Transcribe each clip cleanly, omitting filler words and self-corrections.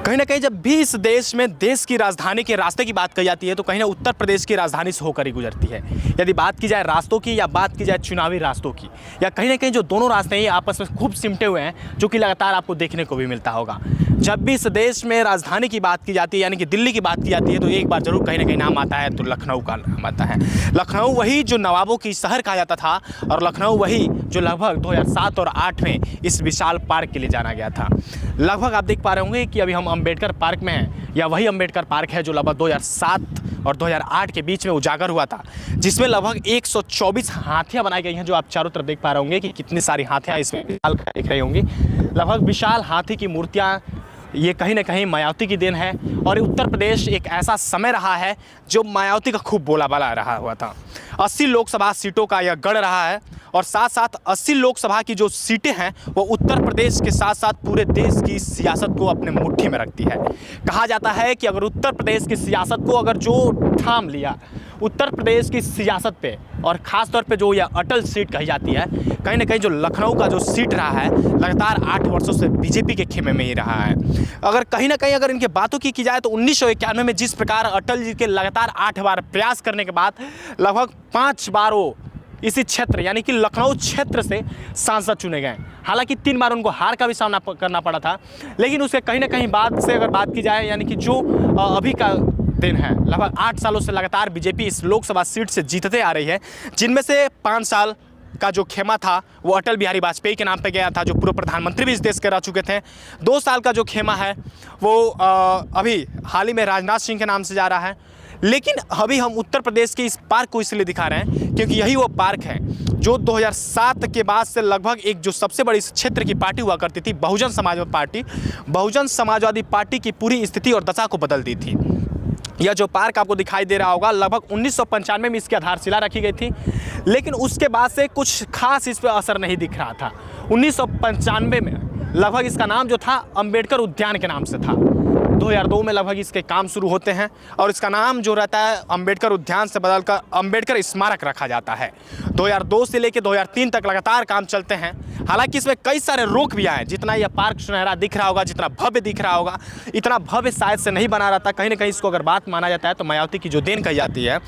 कहीं ना कहीं जब भी इस देश में देश की राजधानी के रास्ते की बात कही जाती है तो कहीं ना उत्तर प्रदेश की राजधानी से होकर ही गुजरती है। यदि बात की जाए रास्तों की या बात की जाए चुनावी रास्तों की, या कहीं ना कहीं जो दोनों रास्ते हैं आपस में खूब सिमटे हुए हैं, जो कि लगातार आपको देखने को भी मिलता होगा। जब भी इस देश में राजधानी की बात की जाती है यानी कि दिल्ली की बात की जाती है तो एक बार जरूर कहीं ना कहीं नाम आता है, तो लखनऊ का नाम आता है। लखनऊ वही जो नवाबों की शहर कहा जाता था, और लखनऊ वही जो लगभग 2007 और 2008 में इस विशाल पार्क के लिए जाना गया था। लगभग आप देख पा रहे होंगे कि अभी हम अंबेडकर पार्क में हैं, या वही अंबेडकर पार्क है जो लगभग 2007 और 2008 के बीच में उजागर हुआ था, जिसमें लगभग 124 हाथियां बनाई गई हैं, जो आप चारों तरफ देख पा रहे होंगे कि कितनी सारी हाथियां इसमें देख रही होंगी। लगभग विशाल हाथी की मूर्तियां, ये कहीं ना कहीं मायावती की देन है। और उत्तर प्रदेश एक ऐसा समय रहा है जो मायावती का खूब बोलाबाला रहा हुआ था। 80 लोकसभा सीटों का यह गढ़ रहा है, और साथ साथ 80 लोकसभा की जो सीटें हैं वो उत्तर प्रदेश के साथ साथ पूरे देश की सियासत को अपने मुट्ठी में रखती है। कहा जाता है कि अगर उत्तर प्रदेश की सियासत को अगर जो थाम लिया, उत्तर प्रदेश की सियासत पे, और ख़ास तौर पे जो यह अटल सीट कही जाती है, कहीं ना कहीं जो लखनऊ का जो सीट रहा है लगातार 8 वर्षों से बीजेपी के खेमे में ही रहा है। अगर कहीं ना कहीं अगर इनके बातों की जाए तो 1991 में जिस प्रकार अटल जी के लगातार 8 बार प्रयास करने के बाद लगभग 5 बार वो इसी क्षेत्र यानी कि लखनऊ क्षेत्र से सांसद चुने गए। हालांकि 3 बार उनको हार का भी सामना करना पड़ा था, लेकिन उसके कहीं ना कहीं बाद से अगर बात की जाए यानी कि जो अभी का दिन है, लगभग 8 सालों से लगातार बीजेपी इस लोकसभा सीट से जीतते आ रही है, जिनमें से 5 साल का जो खेमा था वो अटल बिहारी वाजपेयी के नाम पे गया था, जो पूर्व प्रधानमंत्री भी इस देश के रह चुके थे। 2 साल का जो खेमा है वो अभी हाल ही में राजनाथ सिंह के नाम से जा रहा है। लेकिन अभी हम उत्तर प्रदेश के इस पार्क को इसलिए दिखा रहे हैं क्योंकि यही वो पार्क है जो 2007 के बाद से लगभग एक जो सबसे बड़ी इस क्षेत्र की पार्टी हुआ करती थी, बहुजन समाजवादी पार्टी की पूरी स्थिति और दशा को बदल दी थी। यह जो पार्क आपको दिखाई दे रहा होगा लगभग 1995 में इसकी आधारशिला रखी गई थी, लेकिन उसके बाद से कुछ खास इस पर असर नहीं दिख रहा था। 1995 में लगभग इसका नाम जो था अंबेडकर उद्यान के नाम से था। 2002 में लगभग इसके काम शुरू होते हैं और इसका नाम जो रहता है अंबेडकर उद्यान से बदलकर अंबेडकर स्मारक रखा जाता है। 2002 से लेकर 2003 तक लगातार काम चलते हैं। हालांकि इसमें कई सारे रोक भी आए। जितना यह पार्क सुनहरा दिख रहा होगा, जितना भव्य दिख रहा होगा, इतना भव्य शायद से नहीं बना रहता। कहीं ना कहीं इसको अगर बात माना जाता है तो मायावती की जो देन कही जाती है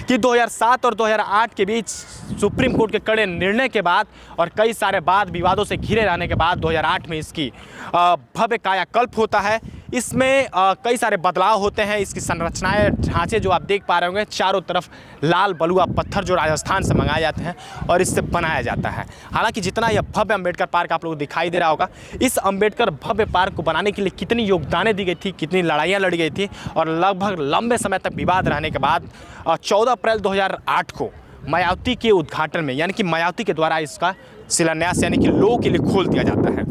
कि 2007 और 2008 के बीच सुप्रीम कोर्ट के कड़े निर्णय के बाद और कई सारे वाद विवादों से घिरे रहने के बाद 2008 में इसकी भव्य कायाकल्प होता है। इसमें कई सारे बदलाव होते हैं। इसकी संरचनाएं, ढांचे जो आप देख पा रहे होंगे, चारों तरफ लाल बलुआ पत्थर जो राजस्थान से मंगाए जाते हैं और इससे बनाया जाता है। हालांकि जितना यह भव्य अंबेडकर पार्क आप लोगों को दिखाई दे रहा होगा, इस अंबेडकर भव्य पार्क को बनाने के लिए कितनी योगदानें दी गई थी, कितनी लड़ाइयाँ लड़ी गई थी, और लगभग लंबे समय तक विवाद रहने के बाद 14 अप्रैल 2008 को मायावती के उद्घाटन में यानी कि मायावती के द्वारा इसका शिलान्यास यानी कि लोगों के लिए खोल दिया जाता है।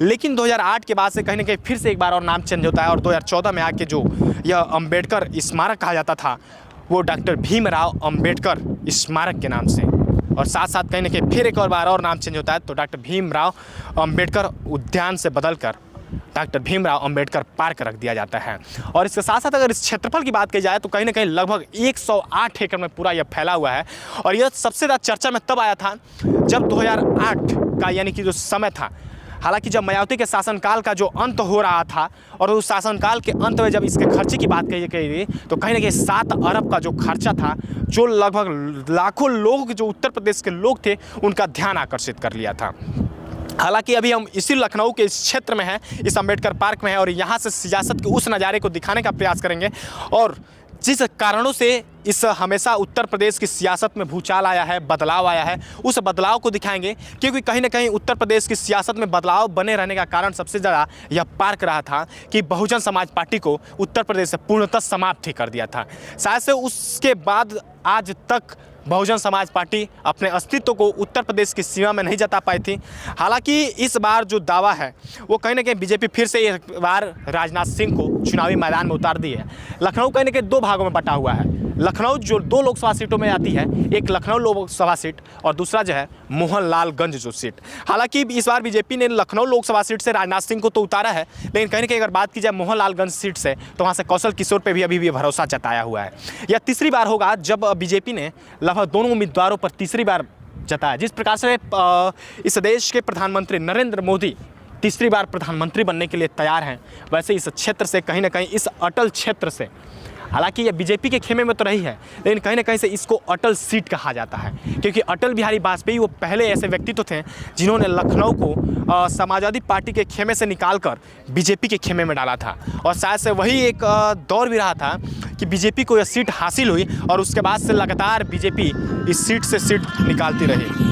लेकिन 2008 के बाद से कहीं ना कहीं फिर से एक बार और नाम चेंज होता है और 2014 में आके जो यह अंबेडकर स्मारक कहा जाता था वो डॉक्टर भीमराव अंबेडकर स्मारक के नाम से, और साथ साथ कहीं ना कहीं फिर एक और बार और नाम चेंज होता है तो डॉक्टर भीमराव अंबेडकर उद्यान से बदलकर डॉक्टर भीमराव अंबेडकर पार्क रख दिया जाता है। और इसके साथ साथ अगर इस क्षेत्रफल की बात की जाए तो कहीं ना कहीं लगभग 108 एकड़ में पूरा यह फैला हुआ है। और यह सबसे ज़्यादा चर्चा में तब आया था जब 2008 का यानी कि जो समय था, हालांकि जब मायावती के शासनकाल का जो अंत हो रहा था और उस शासनकाल के अंत में जब इसके खर्चे की बात कही गई तो कहीं ना कहीं 7 अरब का जो खर्चा था, जो लगभग लाखों लोग जो उत्तर प्रदेश के लोग थे उनका ध्यान आकर्षित कर लिया था। हालांकि अभी हम इसी लखनऊ के इस क्षेत्र में हैं, इस अंबेडकर पार्क में हैं, और यहाँ से सियासत के उस नज़ारे को दिखाने का प्रयास करेंगे और जिस कारणों से इस हमेशा उत्तर प्रदेश की सियासत में भूचाल आया है, बदलाव आया है, उस बदलाव को दिखाएंगे। क्योंकि कहीं ना कहीं उत्तर प्रदेश की सियासत में बदलाव बने रहने का कारण सबसे ज़्यादा यह पार्क रहा था कि बहुजन समाज पार्टी को उत्तर प्रदेश से पूर्णतः समाप्त ही कर दिया था। शायद से उसके बाद आज तक बहुजन समाज पार्टी अपने अस्तित्व को उत्तर प्रदेश की सीमा में नहीं जता पाई थी। हालांकि इस बार जो दावा है वो कहीं ना कहीं बीजेपी फिर से एक बार राजनाथ सिंह को चुनावी मैदान में उतार दी है। लखनऊ कहीं ना कहीं 2 भागों में बटा हुआ है। लखनऊ जो 2 लोकसभा सीटों में आती है, एक लखनऊ लोकसभा सीट और दूसरा जो है मोहनलालगंज जो सीट। हालांकि इस बार बीजेपी ने लखनऊ लोकसभा सीट से राजनाथ सिंह को तो उतारा है, लेकिन कहीं ना कहीं अगर बात की जाए मोहनलालगंज सीट से तो वहाँ से कौशल किशोर पे भी अभी भी भरोसा जताया हुआ है। यह तीसरी बार होगा जब बीजेपी ने लगभग दोनों उम्मीदवारों पर तीसरी बार जताया। जिस प्रकार से इस देश के प्रधानमंत्री नरेंद्र मोदी तीसरी बार प्रधानमंत्री बनने के लिए तैयार हैं, वैसे इस क्षेत्र से कहीं ना कहीं, इस अटल क्षेत्र से, हालांकि ये बीजेपी के खेमे में तो रही है, लेकिन कहीं ना कहीं से इसको अटल सीट कहा जाता है, क्योंकि अटल बिहारी वाजपेयी वो पहले ऐसे व्यक्तित्व थे जिन्होंने लखनऊ को समाजवादी पार्टी के खेमे से निकालकर बीजेपी के खेमे में डाला था। और शायद से वही एक दौर भी रहा था कि बीजेपी को यह सीट हासिल हुई और उसके बाद से लगातार बीजेपी इस सीट से सीट निकालती रही।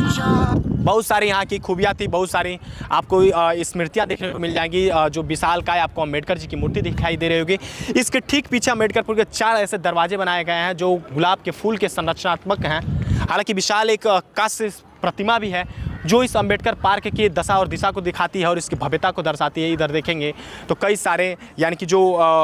बहुत सारी यहाँ की खूबियाँ थी, बहुत सारी आपको स्मृतियाँ देखने को मिल जाएंगी। जो विशालकाय आपको अम्बेडकर जी की मूर्ति दिखाई दे रही होगी, इसके ठीक पीछे अम्बेडकरपुर के 4 ऐसे दरवाजे बनाए गए हैं जो गुलाब के फूल के संरचनात्मक हैं। हालांकि विशाल एक कांस्य प्रतिमा भी है जो इस अम्बेडकर पार्क की दशा और दिशा को दिखाती है और इसकी भव्यता को दर्शाती है। इधर देखेंगे तो कई सारे, यानी कि जो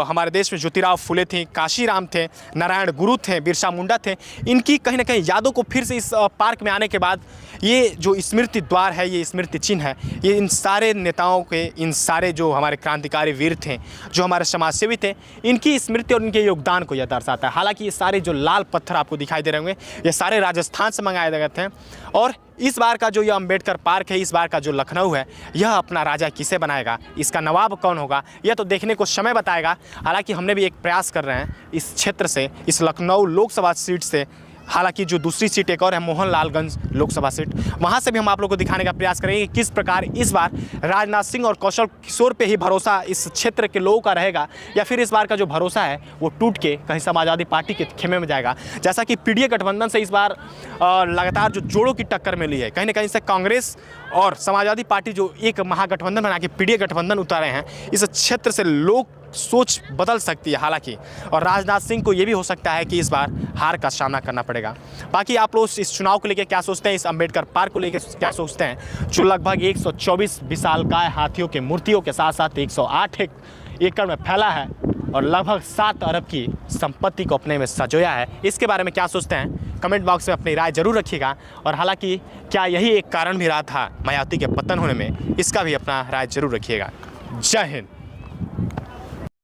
हमारे देश में ज्योतिराव फुले थे, काशीराम थे, नारायण गुरु थे, बिरसा मुंडा थे, इनकी कहीं ना कहीं यादों को फिर से इस पार्क में आने के बाद ये जो स्मृति द्वार है, ये स्मृति चिन्ह है, ये इन सारे नेताओं के, इन सारे जो हमारे क्रांतिकारी वीर थे, जो हमारे समाजसेवी थे, इनकी स्मृति और इनके योगदान को यह दर्शाता है। हालांकि ये सारे जो लाल पत्थर आपको दिखाई दे रहे होंगे, ये सारे राजस्थान से मंगाए गए थे। और इस बार का जो ये अम्बेडकर पार्क है, इस बार का जो लखनऊ है, यह अपना राजा किसे बनाएगा, इसका नवाब कौन होगा, यह तो देखने को समय बताएगा। हालांकि हमने भी एक प्रयास कर रहे हैं इस क्षेत्र से, इस लखनऊ लोकसभा सीट से, हालांकि जो दूसरी सीट एक और है मोहनलालगंज लोकसभा सीट, वहां से भी हम आप लोगों को दिखाने का प्रयास करेंगे कि किस प्रकार इस बार राजनाथ सिंह और कौशल किशोर पे ही भरोसा इस क्षेत्र के लोगों का रहेगा, या फिर इस बार का जो भरोसा है वो टूट के कहीं समाजवादी पार्टी के खेमे में जाएगा। जैसा कि पीडीए गठबंधन से इस बार लगातार जो जोड़ों की टक्कर मिली है, कहीं ना कहीं से कांग्रेस और समाजवादी पार्टी जो एक महागठबंधन बना के पीडीए गठबंधन उतारे हैं, इस क्षेत्र से लोग सोच बदल सकती है हालांकि, और राजनाथ सिंह को ये भी हो सकता है कि इस बार हार का सामना करना पड़ेगा। बाकी आप लोग इस चुनाव को लेकर क्या सोचते हैं, इस अम्बेडकर पार्क को लेकर क्या सोचते हैं, जो लगभग 124 विशालकाय हाथियों के मूर्तियों के साथ साथ 108 एकड़ में फैला है और लगभग 7 अरब की संपत्ति को अपने में सजोया है, इसके बारे में क्या सोचते हैं कमेंट बॉक्स में अपनी राय जरूर रखिएगा। और हालांकि क्या यही एक कारण भी रहा था मायावती के पतन होने में, इसका भी अपना राय जरूर रखिएगा। जय हिंद।